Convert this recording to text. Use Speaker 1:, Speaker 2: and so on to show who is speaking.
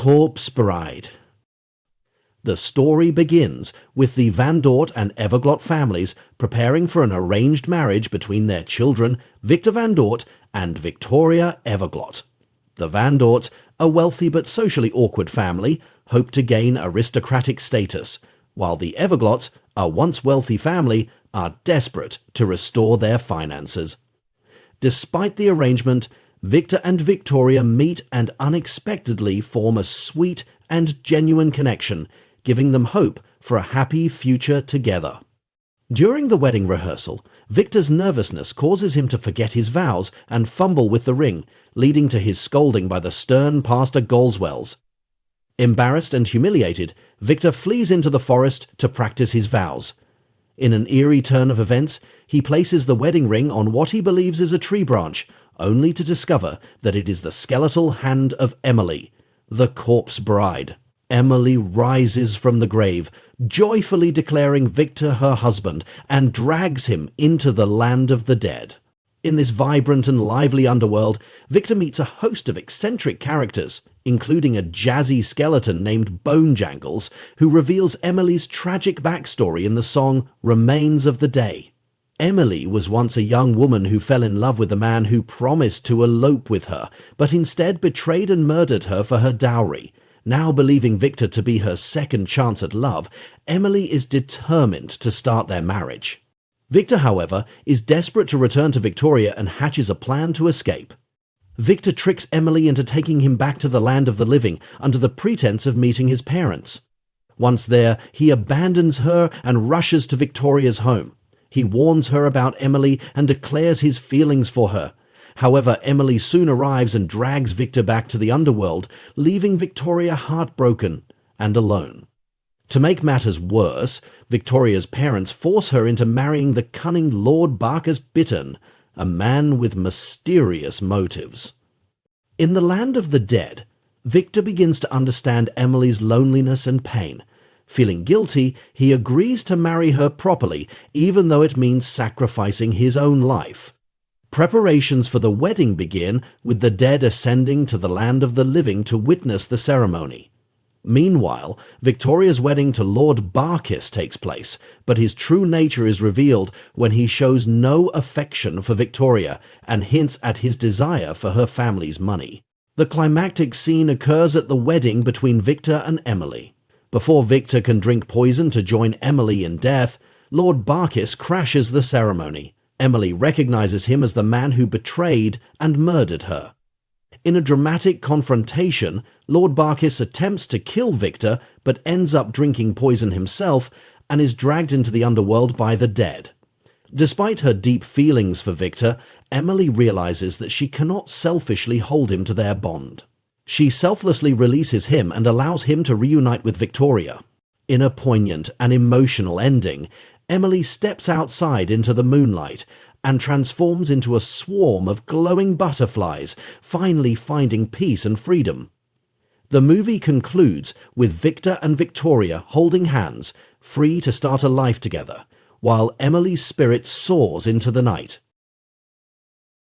Speaker 1: Corpse Bride. The story begins with the Van Dort and Everglot families preparing for an arranged marriage between their children, Victor Van Dort and Victoria Everglot. The Van Dorts, a wealthy but socially awkward family, hope to gain aristocratic status, while the Everglots, a once wealthy family, are desperate to restore their finances. Despite the arrangement, Victor and Victoria meet and unexpectedly form a sweet and genuine connection, giving them hope for a happy future together. During the wedding rehearsal, Victor's nervousness causes him to forget his vows and fumble with the ring, leading to his scolding by the stern Pastor Goldswells. Embarrassed and humiliated, Victor flees into the forest to practice his vows. In an eerie turn of events, he places the wedding ring on what he believes is a tree branch, only to discover that it is the skeletal hand of Emily, the corpse bride. Emily rises from the grave, joyfully declaring Victor her husband, and drags him into the land of the dead. In this vibrant and lively underworld, Victor meets a host of eccentric characters, including a jazzy skeleton named Bone Jangles, who reveals Emily's tragic backstory in the song Remains of the Day. Emily was once a young woman who fell in love with a man who promised to elope with her, but instead betrayed and murdered her for her dowry. Now believing Victor to be her second chance at love, Emily is determined to start their marriage. Victor, however, is desperate to return to Victoria and hatches a plan to escape. Victor tricks Emily into taking him back to the land of the living under the pretense of meeting his parents. Once there, he abandons her and rushes to Victoria's home. He warns her about Emily and declares his feelings for her. However, Emily soon arrives and drags Victor back to the underworld, leaving Victoria heartbroken and alone. To make matters worse, Victoria's parents force her into marrying the cunning Lord Barkis Bittern, a man with mysterious motives. In the land of the dead, Victor begins to understand Emily's loneliness and pain. Feeling guilty, he agrees to marry her properly, even though it means sacrificing his own life. Preparations for the wedding begin with the dead ascending to the land of the living to witness the ceremony. Meanwhile, Victoria's wedding to Lord Barkis takes place, but his true nature is revealed when he shows no affection for Victoria and hints at his desire for her family's money. The climactic scene occurs at the wedding between Victor and Emily. Before Victor can drink poison to join Emily in death, Lord Barkis crashes the ceremony. Emily recognizes him as the man who betrayed and murdered her. In a dramatic confrontation, Lord Barkis attempts to kill Victor but ends up drinking poison himself and is dragged into the underworld by the dead. Despite her deep feelings for Victor, Emily realizes that she cannot selfishly hold him to their bond. She selflessly releases him and allows him to reunite with Victoria. In a poignant and emotional ending, Emily steps outside into the moonlight and transforms into a swarm of glowing butterflies, finally finding peace and freedom. The movie concludes with Victor and Victoria holding hands, free to start a life together, while Emily's spirit soars into the night.